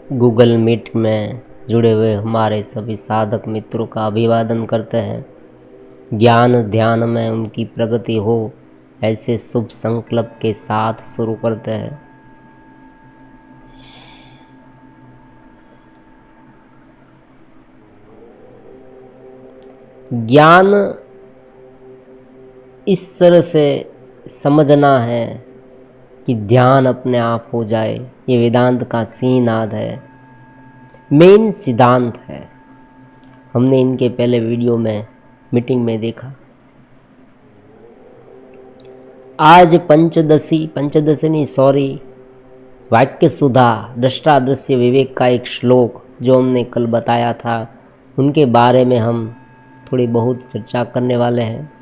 Google meet में जुड़े हुए हमारे सभी साधक मित्रों का अभिवादन करते हैं। ज्ञान ध्यान में उनकी प्रगति हो, ऐसे शुभ संकल्प के साथ शुरू करते हैं। ज्ञान इस तरह से समझना है कि ध्यान अपने आप हो जाए, ये वेदांत का सिद्धांत है, मेन सिद्धांत है। हमने इनके पहले वीडियो में मीटिंग में देखा। आज वाक्य सुधा दृष्टा दृश्य विवेक का एक श्लोक जो हमने कल बताया था, उनके बारे में हम थोड़ी बहुत चर्चा करने वाले हैं।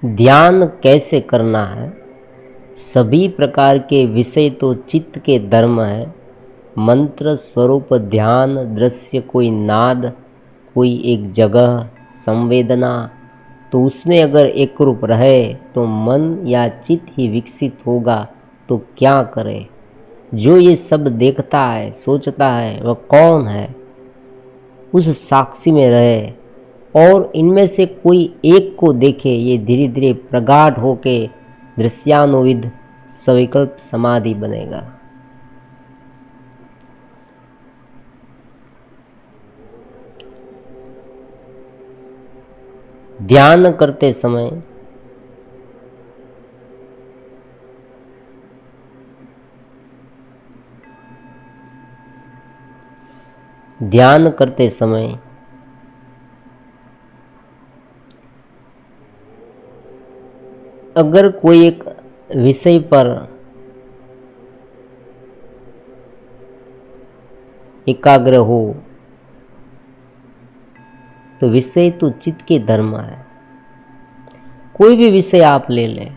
ध्यान कैसे करना है? सभी प्रकार के विषय तो चित्त के धर्म है। मंत्र स्वरूप ध्यान, दृश्य कोई नाद, कोई एक जगह, संवेदना, तो उसमें अगर एक रूप रहे तो मन या चित्त ही विकसित होगा। तो क्या करे? जो ये सब देखता है, सोचता है, वह कौन है? उस साक्षी में रहे और इनमें से कोई एक को देखे। ये धीरे धीरे प्रगाढ़ होके दृश्यानुविद सविकल्प समाधि बनेगा। ध्यान करते समय अगर कोई एक विषय पर एकाग्र हो तो विषय तो चित्त के धर्म है। कोई भी विषय आप ले लें,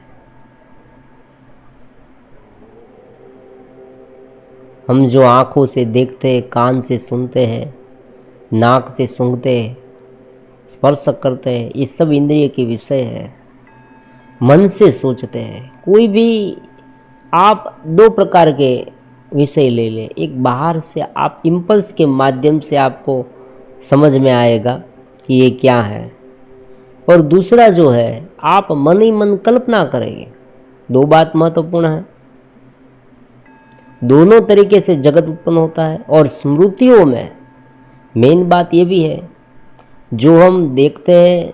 हम जो आँखों से देखते हैं, कान से सुनते हैं, नाक से सूंघते हैं, स्पर्श करते हैं, ये सब इंद्रिय के विषय है। मन से सोचते हैं। कोई भी आप दो प्रकार के विषय ले लें। एक बाहर से आप इम्पल्स के माध्यम से आपको समझ में आएगा कि ये क्या है, और दूसरा जो है आप मन ही मन कल्पना करेंगे। दो बात महत्वपूर्ण है। दोनों तरीके से जगत उत्पन्न होता है। और स्मृतियों में मेन बात ये भी है, जो हम देखते हैं,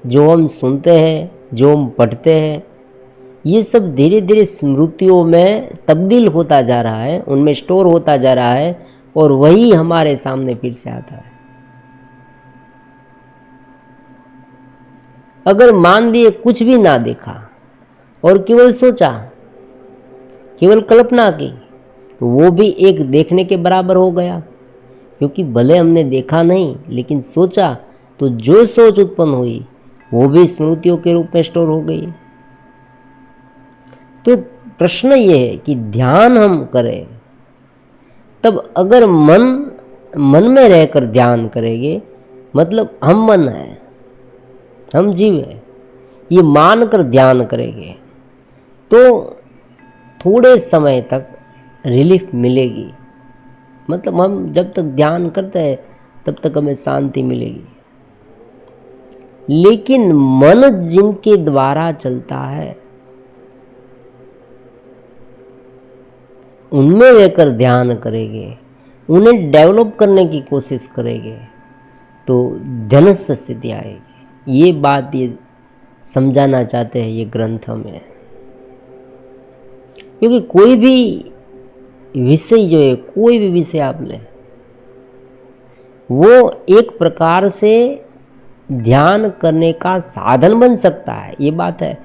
जो हम सुनते हैं, जो हम पढ़ते हैं, ये सब धीरे धीरे स्मृतियों में तब्दील होता जा रहा है, उनमें स्टोर होता जा रहा है, और वही हमारे सामने फिर से आता है। अगर मान लिए कुछ भी ना देखा और केवल सोचा, केवल कल्पना की, तो वो भी एक देखने के बराबर हो गया। क्योंकि भले हमने देखा नहीं लेकिन सोचा, तो जो सोच उत्पन्न हुई वो भी स्मृतियों के रूप में स्टोर हो गई। तो प्रश्न ये है कि ध्यान हम करें, तब अगर मन में रहकर ध्यान करेंगे, मतलब हम मन है, हम जीव है, ये मानकर ध्यान करेंगे, तो थोड़े समय तक रिलीफ मिलेगी। मतलब हम जब तक ध्यान करते हैं तब तक हमें शांति मिलेगी। लेकिन मन जिनके द्वारा चलता है, उनमें रहकर ध्यान करेंगे, उन्हें डेवलप करने की कोशिश करेंगे, तो ध्यानस्थ स्थिति आएगी। ये बात ये समझाना चाहते हैं ये ग्रंथ में। क्योंकि कोई भी विषय जो है, कोई भी विषय आप लें, वो एक प्रकार से ध्यान करने का साधन बन सकता है। ये बात है।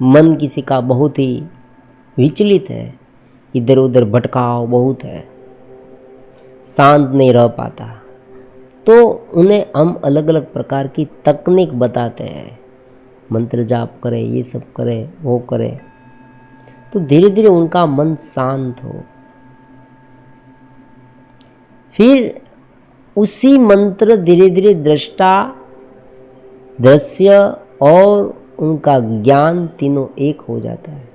मन किसी का बहुत ही विचलित है, इधर उधर भटकाव बहुत है, शांत नहीं रह पाता, तो उन्हें हम अलग अलग प्रकार की तकनीक बताते हैं। मंत्र जाप करें, ये सब करें, वो करें, तो धीरे धीरे उनका मन शांत हो। फिर उसी मंत्र धीरे धीरे दृष्टा, दृश्य और उनका ज्ञान तीनों एक हो जाता है।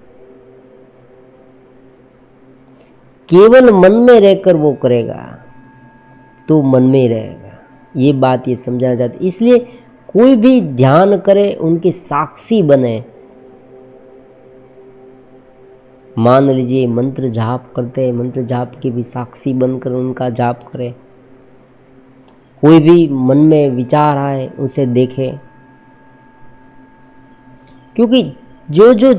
केवल मन में रहकर वो करेगा तो मन में ही रहेगा। ये बात ये समझाना चाहते, इसलिए कोई भी ध्यान करे उनके साक्षी बने। मान लीजिए मंत्र जाप करते हैं, मंत्र जाप के भी साक्षी बनकर उनका जाप करें। कोई भी मन में विचार आए उसे देखे, क्योंकि जो जो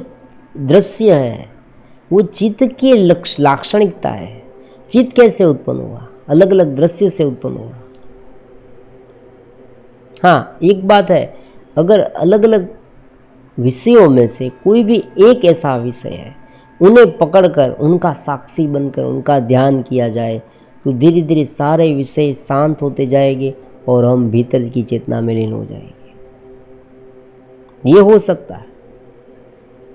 दृश्य है वो चित्त की लाक्षणिकता है। चित्त कैसे उत्पन्न हुआ? अलग अलग दृश्य से उत्पन्न हुआ। हाँ, एक बात है, अगर अलग अलग विषयों में से कोई भी एक ऐसा विषय है, उन्हें पकड़कर उनका साक्षी बनकर उनका ध्यान किया जाए तो धीरे धीरे सारे विषय शांत होते जाएंगे और हम भीतर की चेतना में लीन हो जाएंगे। ये हो सकता है,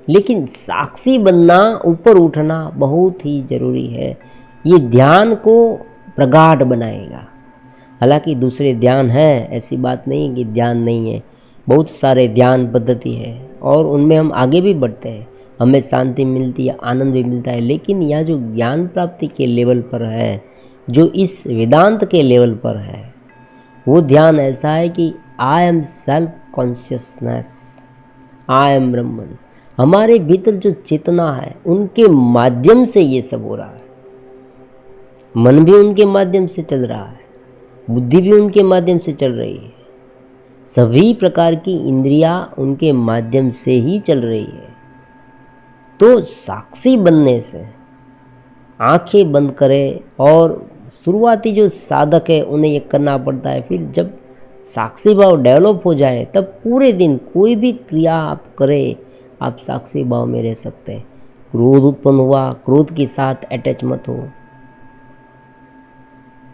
लेकिन साक्षी बनना, ऊपर उठना बहुत ही जरूरी है। ये ध्यान को प्रगाढ़ बनाएगा। हालांकि दूसरे ध्यान हैं, ऐसी बात नहीं कि ध्यान नहीं है, बहुत सारे ध्यान पद्धति है और उनमें हम आगे भी बढ़ते हैं, हमें शांति मिलती है, आनंद भी मिलता है। लेकिन यह जो ज्ञान प्राप्ति के लेवल पर है, जो इस वेदांत के लेवल पर है, वो ध्यान ऐसा है कि I am self consciousness, I am Brahman. हमारे भीतर जो चेतना है उनके माध्यम से ये सब हो रहा है। मन भी उनके माध्यम से चल रहा है, बुद्धि भी उनके माध्यम से चल रही है, सभी प्रकार की इंद्रियां उनके माध्यम से ही चल रही है। तो साक्षी बनने से आंखें बंद करें, और शुरुआती जो साधक है उन्हें ये करना पड़ता है। फिर जब साक्षी भाव डेवलप हो जाए तब पूरे दिन कोई भी क्रिया आप करें, आप साक्षी भाव में रह सकते हैं। क्रोध उत्पन्न हुआ, क्रोध के साथ अटैच मत हो।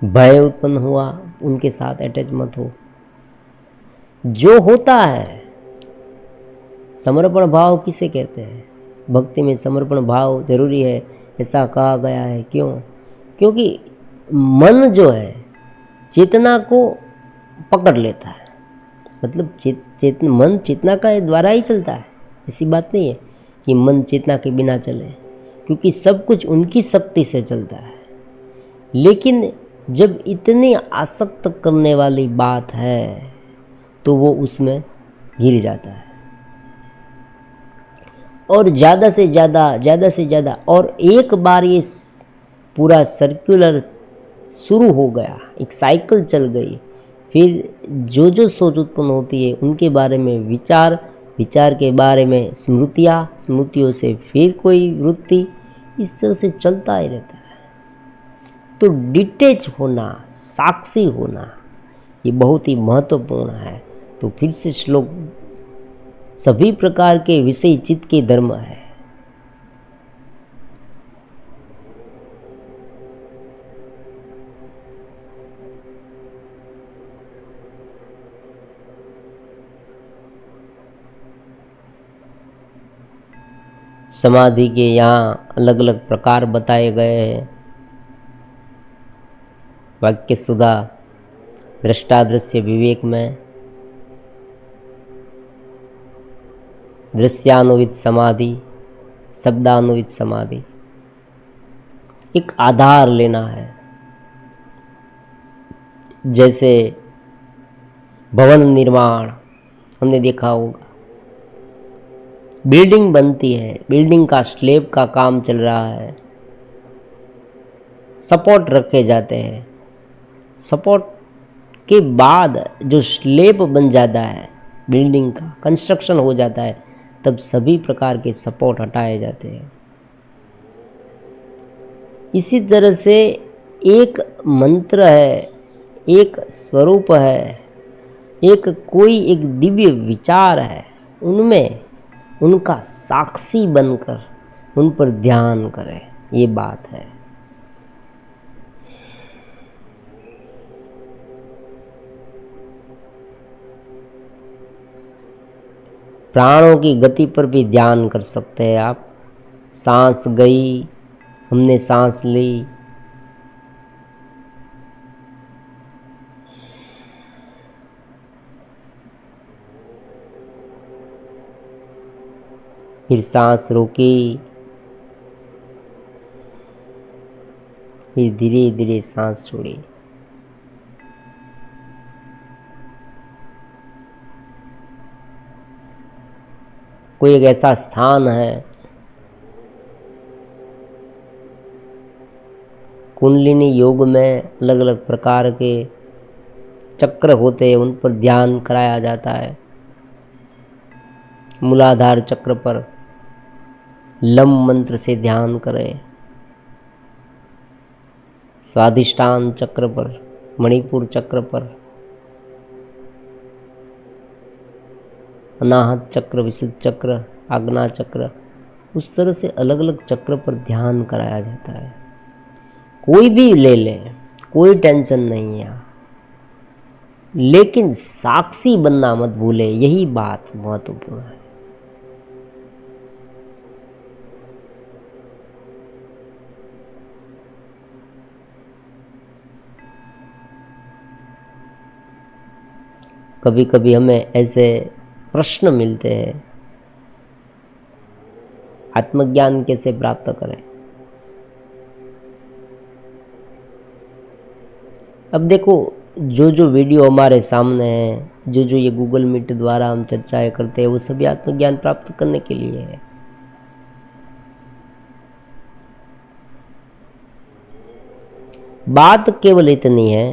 भय उत्पन्न हुआ, उनके साथ अटैच मत हो। जो होता है, समर्पण भाव किसे कहते हैं? भक्ति में समर्पण भाव जरूरी है, ऐसा कहा गया है। क्यों? क्योंकि मन जो है चेतना को पकड़ लेता है। मतलब मन चेतना का द्वारा ही चलता है। ऐसी बात नहीं है कि मन चेतना के बिना चले, क्योंकि सब कुछ उनकी शक्ति से चलता है। लेकिन जब इतनी आसक्त करने वाली बात है तो वो उसमें गिर जाता है, और ज़्यादा से ज़्यादा, और एक बार ये पूरा सर्कुलर शुरू हो गया, एक साइकिल चल गई, फिर जो जो सोच उत्पन्न होती है उनके बारे में विचार, विचार के बारे में स्मृतियाँ, स्मृतियों से फिर कोई वृत्ति, इस तरह से चलता ही रहता है। तो डिटेच होना, साक्षी होना, ये बहुत ही महत्वपूर्ण है। तो फिर से श्लोक, सभी प्रकार के विषय चित्त के धर्म है। समाधि के यहाँ अलग अलग प्रकार बताए गए हैं। वाक्य सुधा दृष्टादृश्य विवेक में, दृश्यानुवित समाधि, शब्दानुवित समाधि। एक आधार लेना है। जैसे भवन निर्माण हमने देखा होगा, बिल्डिंग बनती है, बिल्डिंग का स्लैब का काम चल रहा है, सपोर्ट रखे जाते हैं, सपोर्ट के बाद जो स्लैब बन जाता है, बिल्डिंग का कंस्ट्रक्शन हो जाता है, तब सभी प्रकार के सपोर्ट हटाए जाते हैं। इसी तरह से एक मंत्र है, एक स्वरूप है, एक दिव्य विचार है, उनमें उनका साक्षी बनकर उन पर ध्यान करें, ये बात है। प्राणों की गति पर भी ध्यान कर सकते हैं आप। सांस गई, हमने सांस ली, फिर सांस रोकी, फिर धीरे धीरे सांस छोड़िए। कोई एक ऐसा स्थान है, कुंडलिनी योग में अलग अलग प्रकार के चक्र होते हैं, उन पर ध्यान कराया जाता है। मूलाधार चक्र पर लम मंत्र से ध्यान करें, स्वाधिष्ठान चक्र पर, मणिपुर चक्र पर, अनाहत चक्र, विशुद्ध चक्र, आज्ञा चक्र, उस तरह से अलग अलग चक्र पर ध्यान कराया जाता है। कोई भी ले लें, कोई टेंशन नहीं है, लेकिन साक्षी बनना मत भूले, यही बात महत्वपूर्ण है। कभी कभी हमें ऐसे प्रश्न मिलते हैं, आत्मज्ञान कैसे प्राप्त करें। अब देखो, जो जो वीडियो हमारे सामने है, जो जो ये गूगल मीट द्वारा हम चर्चाएं करते हैं, वो सभी आत्मज्ञान प्राप्त करने के लिए है। बात केवल इतनी है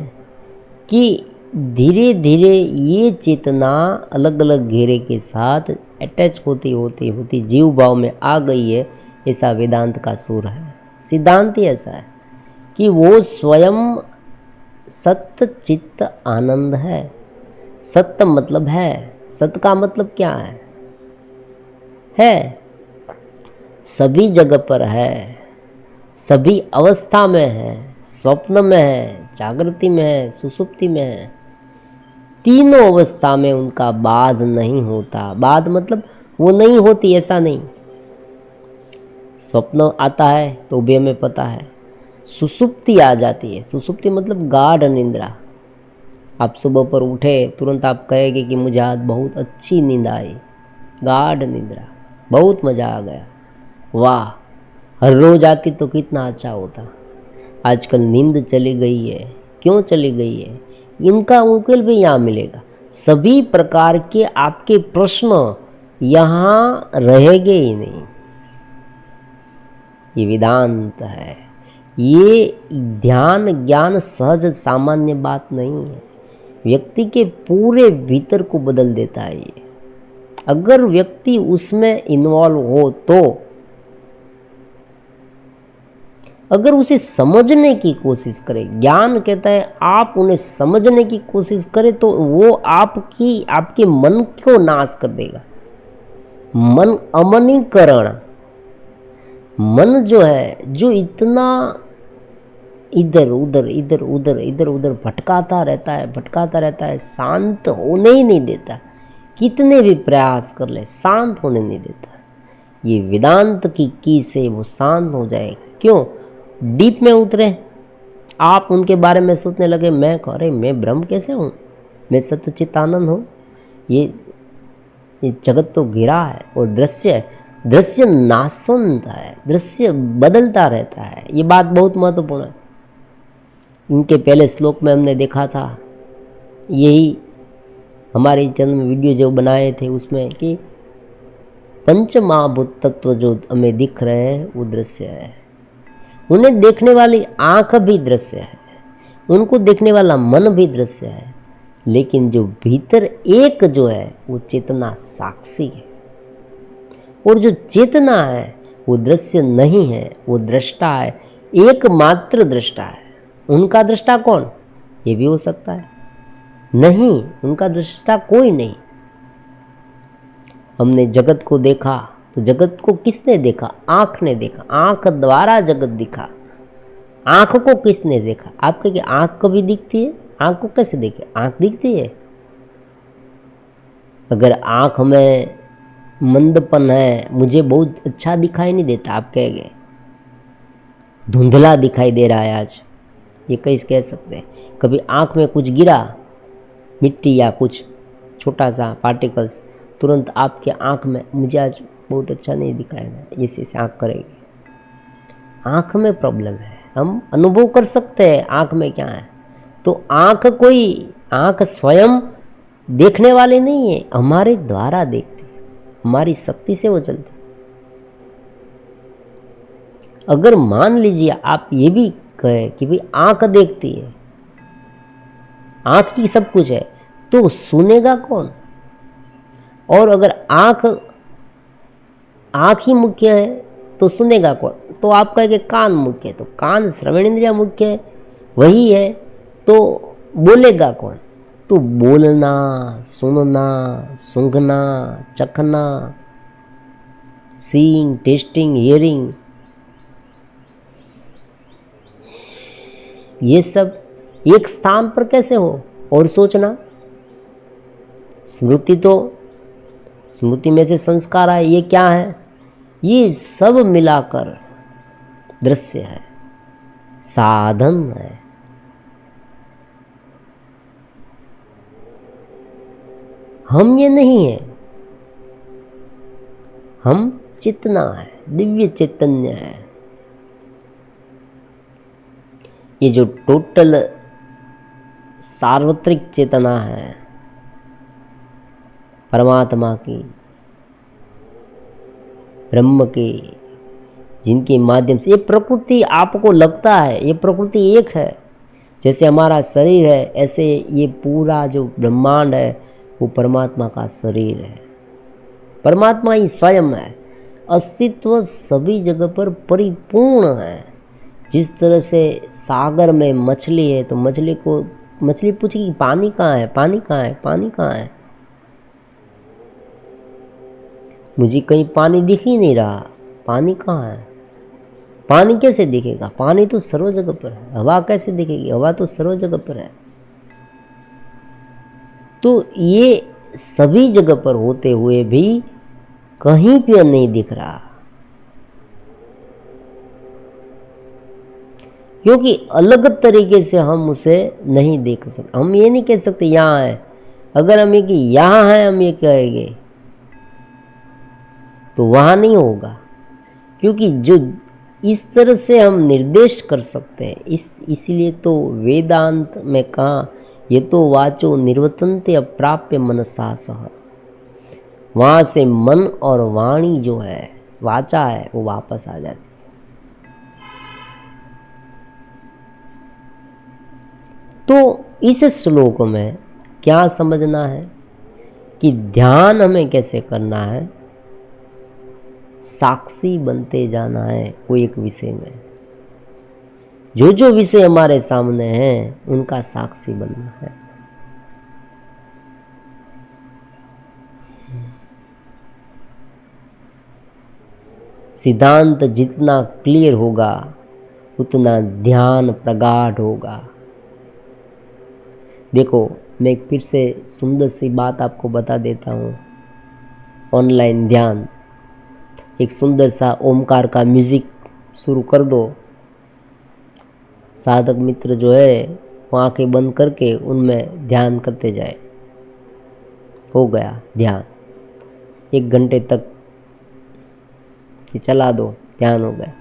कि धीरे धीरे ये चेतना अलग अलग घेरे के साथ अटैच होती होती होती जीव भाव में आ गई है, ऐसा वेदांत का सूर है। सिद्धांत ही ऐसा है कि वो स्वयं सत्य चित्त आनंद है। सत्य मतलब है, सत्य का मतलब क्या है सभी जगह पर है, सभी अवस्था में है, स्वप्न में है, जागृति में है, सुसुप्ति में है। तीनों अवस्था में उनका बाद नहीं होता। बाद मतलब वो नहीं होती, ऐसा नहीं। स्वप्न आता है तो भी हमें पता है, सुसुप्ति आ जाती है। सुसुप्ति मतलब गाढ़ निंद्रा। आप सुबह पर उठे तुरंत आप कहेंगे कि मुझे आज बहुत अच्छी नींद आई, गाढ़ निंद्रा, बहुत मज़ा आ गया, वाह। हर रोज आती तो कितना अच्छा होता। आजकल नींद चली गई है। क्यों चली गई है? इनका उकेल भी यहाँ मिलेगा। सभी प्रकार के आपके प्रश्न यहाँ रहेंगे ही नहीं। ये वेदांत है। ये ध्यान ज्ञान सहज सामान्य बात नहीं है, व्यक्ति के पूरे भीतर को बदल देता है ये। अगर व्यक्ति उसमें इन्वॉल्व हो तो, अगर उसे समझने की कोशिश करे, ज्ञान कहता है आप उन्हें समझने की कोशिश करें तो वो आपके मन को नाश कर देगा। मन अमनीकरण, मन जो है, जो इतना इधर उधर भटकाता रहता है, शांत होने ही नहीं देता। कितने भी प्रयास कर ले, शांत होने नहीं देता। ये वेदांत की से वो शांत हो जाएगा। क्यों? डीप में उतरे आप, उनके बारे में सोचने लगे, मैं ब्रह्म कैसे हूँ, मैं सत्य चित्त आनंद हूँ। ये जगत तो गिरा है और दृश्य नाशवंत है, दृश्य बदलता रहता है। ये बात बहुत महत्वपूर्ण है। इनके पहले श्लोक में हमने देखा था, यही हमारे चैनल में वीडियो जो बनाए थे उसमें, कि पंच महाभूत तत्व जो हमें दिख रहे हैं वो दृश्य है। उन्हें देखने वाली आंख भी दृश्य है, उनको देखने वाला मन भी दृश्य है, लेकिन जो भीतर एक जो है वो चेतना साक्षी है। और जो चेतना है वो दृश्य नहीं है, वो दृष्टा है, एकमात्र दृष्टा है। उनका दृष्टा कौन? ये भी हो सकता है, नहीं, उनका दृष्टा कोई नहीं। हमने जगत को देखा तो जगत को किसने देखा? आँख ने देखा। आँख द्वारा जगत दिखा। आँख को किसने देखा? आप कहेंगे आँख कभी दिखती है? आँख को कैसे देखे? आँख दिखती है। अगर आँख में मंदपन है, मुझे बहुत अच्छा दिखाई नहीं देता, आप कहेंगे धुंधला दिखाई दे रहा है आज, ये कैसे कह सकते हैं? कभी आँख में कुछ गिरा, मिट्टी या कुछ छोटा सा पार्टिकल्स, तुरंत आपके आँख में मुझे आज बहुत अच्छा नहीं दिखाएगा, ऐसे आँख करेगी। आँख में प्रॉब्लम है, हम अनुभव कर सकते हैं आँख में क्या है। तो आँख स्वयं देखने वाले नहीं है, हमारे द्वारा देखते हैं, हमारी शक्ति से वो चलते। अगर मान लीजिए आप ये भी कहे कि भाई आँख देखती है, आँख ही सब कुछ है, तो सुनेगा कौन? और अगर आँख ही मुख्य है तो सुनेगा कौन? तो आप कहेंगे कान मुख्य है, तो कान श्रवण इंद्रिया मुख्य है, वही है, तो बोलेगा कौन? तो बोलना, सुनना, सूंघना, चखना, सीइंग, टेस्टिंग, हियरिंग, ये सब एक स्थान पर कैसे हो? और सोचना, स्मृति में से संस्कार है, ये क्या है? ये सब मिलाकर दृश्य है, साधन है। हम ये नहीं है, हम चेतना है, दिव्य चैतन्य है। ये जो टोटल सार्वत्रिक चेतना है परमात्मा की, ब्रह्म की, जिनके माध्यम से ये प्रकृति आपको लगता है ये प्रकृति एक है, जैसे हमारा शरीर है ऐसे ये पूरा जो ब्रह्मांड है वो परमात्मा का शरीर है। परमात्मा ही स्वयं है, अस्तित्व सभी जगह पर परिपूर्ण है। जिस तरह से सागर में मछली है तो मछली पूछेगी पानी कहाँ है, पानी कहाँ है, पानी कहाँ है? मुझे कहीं पानी दिख ही नहीं रहा, पानी कहाँ है? पानी कैसे दिखेगा? पानी तो सर्व जगह पर है। हवा कैसे दिखेगी? हवा तो सर्व जगह पर है। तो ये सभी जगह पर होते हुए भी कहीं भी नहीं दिख रहा, क्योंकि अलग तरीके से हम उसे नहीं देख सकते। हम ये नहीं कह सकते यहाँ है, अगर हम ये कि यहाँ है हम ये कहेंगे तो वहाँ नहीं होगा, क्योंकि जो इस तरह से हम निर्देश कर सकते हैं, इसलिए तो वेदांत में कहा ये तो वाचो निर्वर्तन्ते अप्राप्य मनसा सह, वहाँ से मन और वाणी जो है, वाचा है, वो वापस आ जाती। तो इस श्लोक में क्या समझना है कि ध्यान हमें कैसे करना है? साक्षी बनते जाना है कोई एक विषय में, जो जो विषय हमारे सामने हैं उनका साक्षी बनना है। सिद्धांत जितना क्लियर होगा उतना ध्यान प्रगाढ़ होगा। देखो, मैं फिर से सुंदर सी बात आपको बता देता हूँ। ऑनलाइन ध्यान, एक सुंदर सा ओमकार का म्यूजिक शुरू कर दो, साधक मित्र जो है वो आंखें बंद करके उनमें ध्यान करते जाए, हो गया ध्यान। 1 घंटे तक ये चला दो, ध्यान हो गया।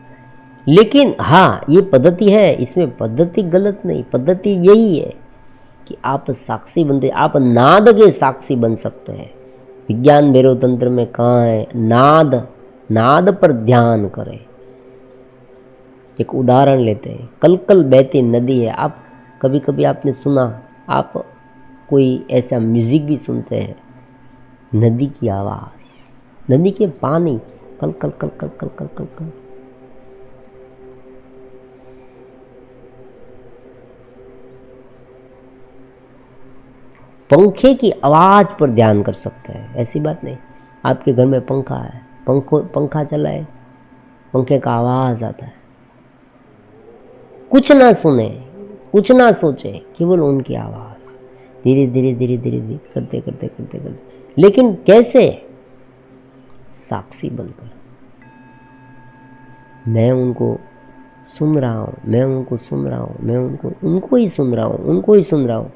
लेकिन हाँ, ये पद्धति है, इसमें पद्धति गलत नहीं, पद्धति यही है कि आप साक्षी बनते, आप नाद के साक्षी बन सकते हैं। विज्ञान भैरव तंत्र में कहाँ है, नाद पर ध्यान करें। एक उदाहरण लेते हैं, कल कल बहती नदी है। आप कभी कभी आपने सुना, आप कोई ऐसा म्यूजिक भी सुनते हैं, नदी की आवाज़, नदी के पानी कल कल कल कल कल कल कल कल। पंखे की आवाज़ पर ध्यान कर सकते हैं, ऐसी बात नहीं। आपके घर में पंखा है, पंखा चलाए, पंखे का आवाज़ आता है, कुछ ना सुने, कुछ ना सोचे, केवल उनकी आवाज़, धीरे धीरे धीरे धीरे धीरे करते करते करते करते। लेकिन कैसे? साक्षी बनकर, मैं उनको सुन रहा हूँ, मैं उनको सुन रहा हूँ, मैं उनको ही सुन रहा हूँ, उनको ही सुन रहा हूँ।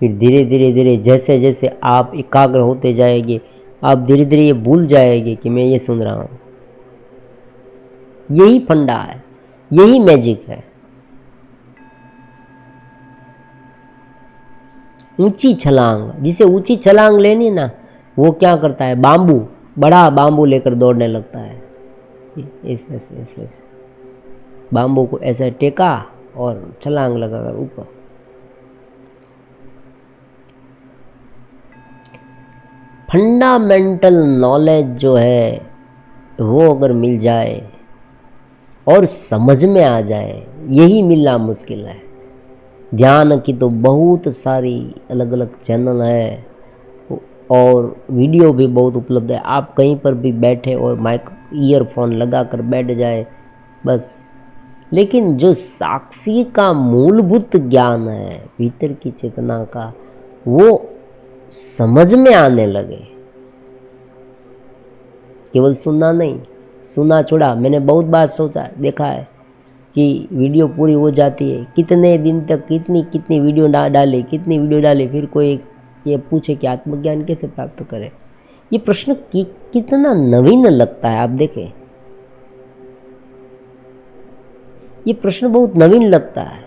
फिर धीरे धीरे धीरे जैसे जैसे आप एकाग्र होते जाएंगे, आप धीरे धीरे ये भूल जाएंगे कि मैं ये सुन रहा हूँ। यही फंडा है, यही मैजिक है। ऊंची छलांग, जिसे ऊंची छलांग लेनी ना, वो क्या करता है, बांबू, बड़ा बांबू लेकर दौड़ने लगता है। ऐसे ऐसे ऐसे ऐसे बांबू को ऐसे टेका और छलांग लगाकर ऊपर। फंडामेंटल नॉलेज जो है वो अगर मिल जाए और समझ में आ जाए, यही मिलना मुश्किल है। ध्यान की तो बहुत सारी अलग अलग चैनल है और वीडियो भी बहुत उपलब्ध है। आप कहीं पर भी बैठे और माइक ईयरफोन लगा कर बैठ जाए बस। लेकिन जो साक्षी का मूलभूत ज्ञान है, भीतर की चेतना का, वो समझ में आने लगे। केवल सुनना नहीं, सुना छोड़ा। मैंने बहुत बार सोचा, देखा है कि वीडियो पूरी हो जाती है, कितने दिन तक कितनी वीडियो डाले, कितनी वीडियो डाले, फिर कोई ये पूछे कि आत्मज्ञान कैसे प्राप्त करें। ये प्रश्न कितना नवीन लगता है। आप देखें, ये प्रश्न बहुत नवीन लगता है।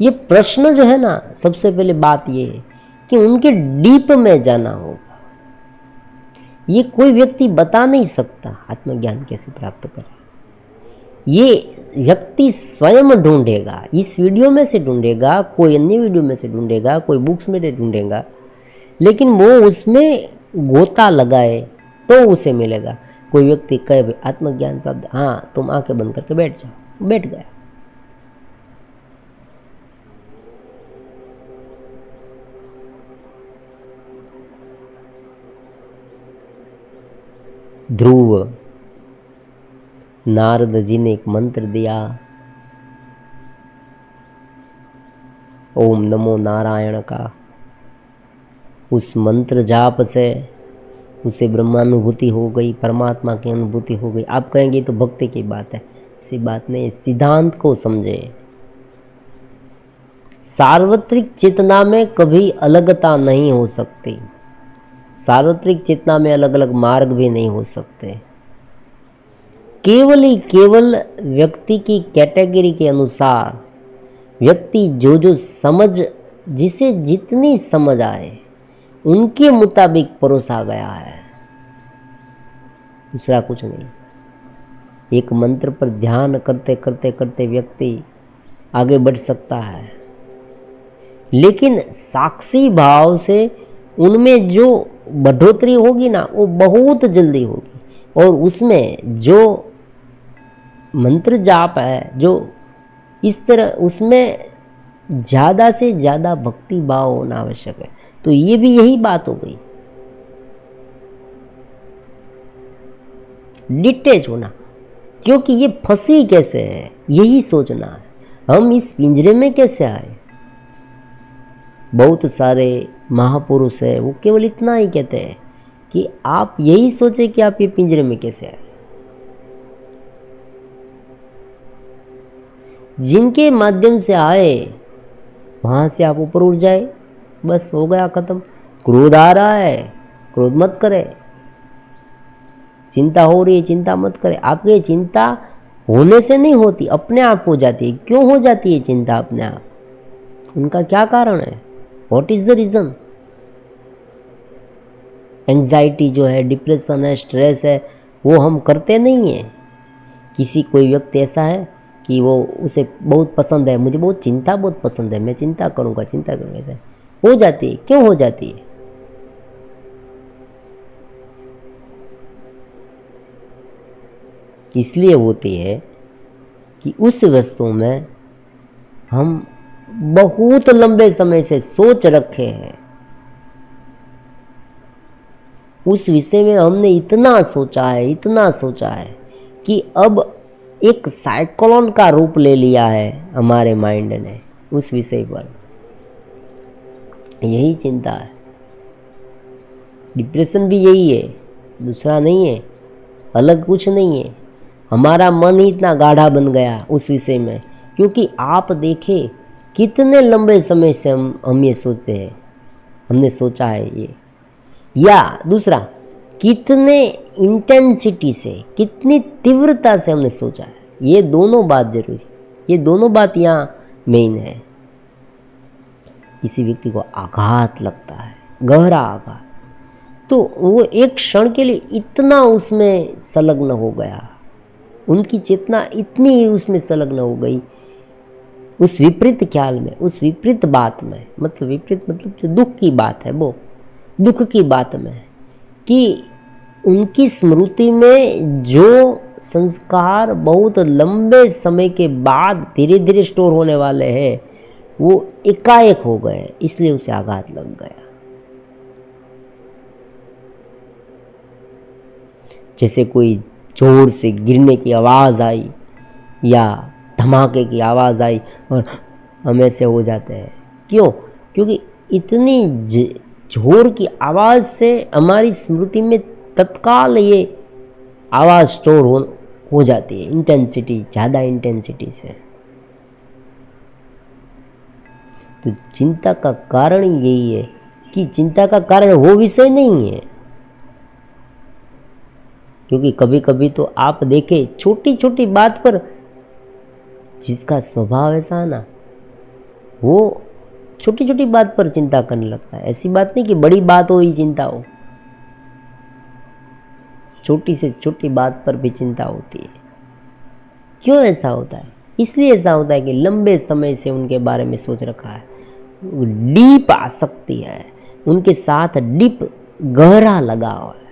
ये प्रश्न जो है ना, सबसे पहले बात ये है कि उनके डीप में जाना होगा। ये कोई व्यक्ति बता नहीं सकता आत्मज्ञान कैसे प्राप्त करें। ये व्यक्ति स्वयं ढूंढेगा, इस वीडियो में से ढूंढेगा, कोई अन्य वीडियो में से ढूंढेगा, कोई बुक्स में ढूंढेगा, लेकिन वो उसमें गोता लगाए तो उसे मिलेगा। कोई व्यक्ति कहे आत्मज्ञान प्राप्त, हाँ तुम आंखें बंद करके बैठ जाओ, बैठ गया। ध्रुव, नारद जी ने एक मंत्र दिया, ओम नमो नारायण का। उस मंत्र जाप से उसे ब्रह्मानुभूति हो गई, परमात्मा की अनुभूति हो गई। आप कहेंगे तो भक्ति की बात है, ऐसी बात नहीं। सिद्धांत को समझे। सार्वत्रिक चेतना में कभी अलगता नहीं हो सकती। सार्वत्रिक चेतना में अलग अलग मार्ग भी नहीं हो सकते। केवल ही केवल व्यक्ति की कैटेगरी के अनुसार व्यक्ति जो जो समझ, जिसे जितनी समझ आए उनके मुताबिक परोसा गया है, दूसरा कुछ नहीं। एक मंत्र पर ध्यान करते करते करते व्यक्ति आगे बढ़ सकता है, लेकिन साक्षी भाव से उनमें जो बढ़ोतरी होगी ना, वो बहुत जल्दी होगी। और उसमें जो मंत्र जाप है, जो इस तरह, उसमें ज़्यादा से ज़्यादा भक्ति भाव होना आवश्यक है। तो ये भी यही बात हो गई, डिटेच होना। क्योंकि ये फंसी कैसे है, यही सोचना है। हम इस पिंजरे में कैसे आए। बहुत सारे महापुरुष है, वो केवल इतना ही कहते हैं कि आप यही सोचे कि आप ये पिंजरे में कैसे आए। जिनके माध्यम से आए वहां से आप ऊपर उठ जाए, बस हो गया, खत्म। क्रोध आ रहा है, क्रोध मत करे। चिंता हो रही है, चिंता मत करे। आपकी ये चिंता होने से नहीं होती, अपने आप हो जाती है। क्यों हो जाती है चिंता अपने आप? उनका क्या कारण है? What is the reason? Anxiety जो है, डिप्रेशन है, स्ट्रेस है, वो हम करते नहीं है। किसी कोई व्यक्ति ऐसा है कि वो, उसे बहुत पसंद है, मुझे बहुत चिंता बहुत पसंद है, मैं चिंता करूँगा, ऐसा हो जाती है। क्यों हो जाती है? इसलिए होती है कि उस वस्तु में हम बहुत लंबे समय से सोच रखे हैं। उस विषय में हमने इतना सोचा है, इतना सोचा है कि अब एक साइक्लोन का रूप ले लिया है हमारे माइंड ने उस विषय पर। यही चिंता है। डिप्रेशन भी यही है, दूसरा नहीं है, अलग कुछ नहीं है। हमारा मन ही इतना गाढ़ा बन गया उस विषय में। क्योंकि आप देखें कितने लंबे समय से हम ये सोचते हैं, हमने सोचा है ये, या दूसरा कितने इंटेंसिटी से, कितनी तीव्रता से हमने सोचा है। ये दोनों बात जरूरी, ये दोनों बात यहाँ मेन है। किसी व्यक्ति को आघात लगता है, गहरा आघात, तो वो एक क्षण के लिए इतना उसमें संलग्न हो गया, उनकी चेतना इतनी उसमें संलग्न हो गई उस विपरीत ख्याल में, उस विपरीत बात में, मतलब विपरीत मतलब जो दुख की बात है, वो दुख की बात में, कि उनकी स्मृति में जो संस्कार बहुत लंबे समय के बाद धीरे धीरे स्टोर होने वाले हैं वो एकाएक हो गए, इसलिए उसे आघात लग गया। जैसे कोई जोर से गिरने की आवाज़ आई या धमाके की आवाज़ आई और हम ऐसे हो जाते हैं। क्यों? क्योंकि इतनी जोर की आवाज़ से हमारी स्मृति में तत्काल ये आवाज़ स्टोर हो जाती है, इंटेंसिटी, ज़्यादा इंटेंसिटी से। तो चिंता का कारण यही है कि चिंता का कारण वो विषय नहीं है, क्योंकि कभी कभी तो आप देखें छोटी छोटी बात पर, जिसका स्वभाव ऐसा है ना, वो छोटी छोटी बात पर चिंता करने लगता है। ऐसी बात नहीं कि बड़ी बात हो ही चिंता हो, छोटी से छोटी बात पर भी चिंता होती है। क्यों ऐसा होता है? इसलिए ऐसा होता है कि लंबे समय से उनके बारे में सोच रखा है, डीप आसक्ति है, उनके साथ डीप गहरा लगाव है।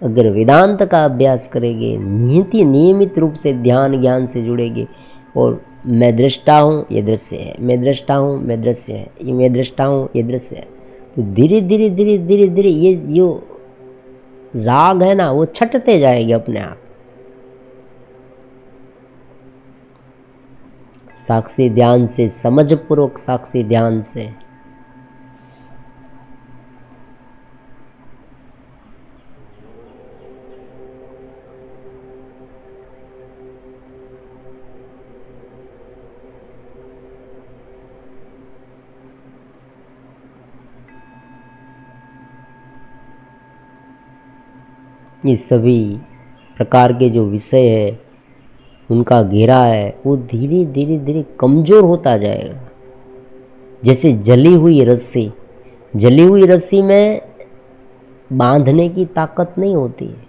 अगर वेदांत का अभ्यास करेंगे, नियमित रूप से ध्यान ज्ञान से जुड़ेंगे और मैं दृष्टा हूँ, ये दृश्य है, मैं दृष्टा हूँ, मैं दृश्य है, ये मैं दृष्टा हूँ, ये दृश्य है, तो धीरे धीरे धीरे धीरे धीरे ये जो राग है ना वो छटते जाएंगे अपने आप। साक्षी ध्यान से, समझपूर्वक साक्षी ध्यान से ये सभी प्रकार के जो विषय है उनका घेरा है वो धीरे धीरे धीरे कमज़ोर होता जाएगा। जैसे जली हुई रस्सी में बांधने की ताकत नहीं होती है।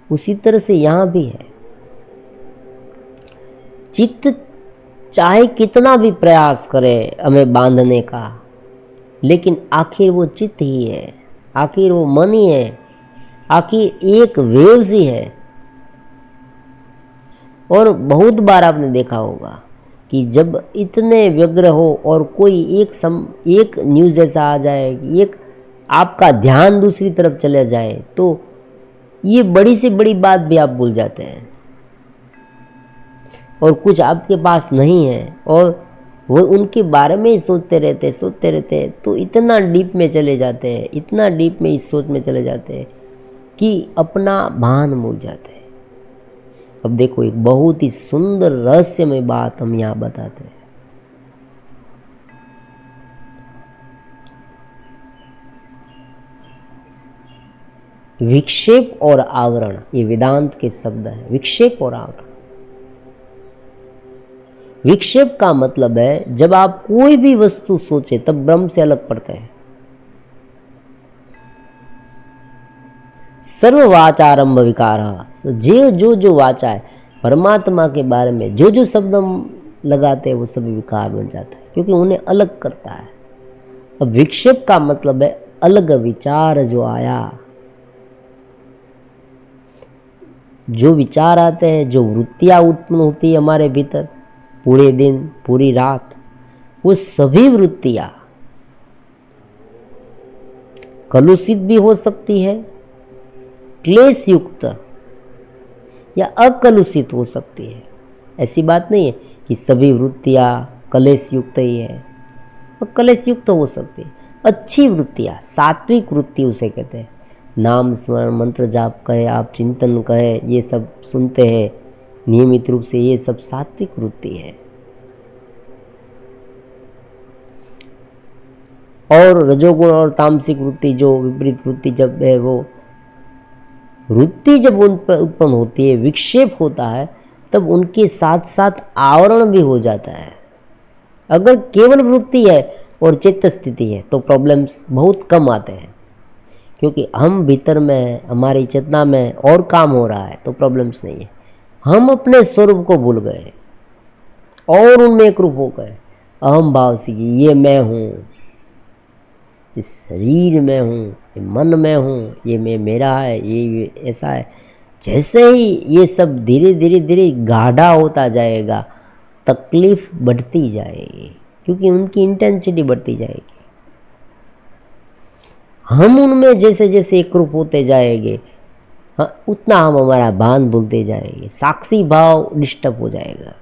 उसी तरह से यहाँ भी है, चित्त चाहे कितना भी प्रयास करे हमें बांधने का, लेकिन आखिर वो चित्त ही है, आखिर वो मन ही है, आखिर एक वेव्स ही है। और बहुत बार आपने देखा होगा कि जब इतने व्यग्र हो और कोई एक न्यूज़ ऐसा आ जाए, एक आपका ध्यान दूसरी तरफ चले जाए, तो ये बड़ी से बड़ी बात भी आप भूल जाते हैं और कुछ आपके पास नहीं है और वो उनके बारे में ही सोचते रहते, तो इतना डीप में चले जाते हैं, इतना डीप में इस सोच में चले जाते हैं कि अपना भान भूल जाते हैं। अब देखो एक बहुत ही सुंदर रहस्यमय बात हम यहाँ बताते हैं। विक्षेप और आवरण, ये वेदांत के शब्द हैं, विक्षेप और आवरण। विक्षेप का मतलब है जब आप कोई भी वस्तु सोचे तब ब्रह्म से अलग पड़ते हैं। सर्व वाचारंभ विकार, जो वाचा है परमात्मा के बारे में जो शब्द हम लगाते हैं वो सभी विकार बन जाता है, क्योंकि उन्हें अलग करता है। अब विक्षेप का मतलब है अलग विचार जो आया, जो विचार आते हैं, जो वृत्तियां उत्पन्न होती है हमारे भीतर पूरे दिन पूरी रात, वो सभी वृत्तियां कलुषित भी हो सकती है, क्लेश युक्त या अकलुषित हो सकती है। ऐसी बात नहीं है कि सभी वृत्तियां कलेश युक्त ही है, और कलेश युक्त हो सकती है। अच्छी वृत्तियां, सात्विक वृत्ति उसे कहते हैं, नाम स्मरण, मंत्र जाप कहे, आप चिंतन कहे, ये सब सुनते हैं नियमित रूप से, ये सब सात्विक वृत्ति है। और रजोगुण और तामसिक वृत्ति, जो विपरीत वृत्ति जब है, वो वृत्ति जब उन पर उत्पन्न होती है, विक्षेप होता है, तब उनके साथ साथ आवरण भी हो जाता है। अगर केवल वृत्ति है और चित्त स्थिति है तो प्रॉब्लम्स बहुत कम आते हैं, क्योंकि हम भीतर में, हमारी चेतना में और काम हो रहा है तो प्रॉब्लम्स नहीं है। हम अपने स्वरूप को भूल गए और उनमें एक रूप हो गए, अहम भाव से, ये मैं हूँ, इस शरीर में हूँ, ये मन में हूँ, ये मैं मेरा है, ये ऐसा है। जैसे ही ये सब धीरे धीरे धीरे गाढ़ा होता जाएगा, तकलीफ बढ़ती जाएगी, क्योंकि उनकी इंटेंसिटी बढ़ती जाएगी। हम उनमें जैसे जैसे एकरूप होते जाएंगे, हाँ, उतना हम हमारा भान भूलते जाएंगे, साक्षी भाव डिस्टर्ब हो जाएगा।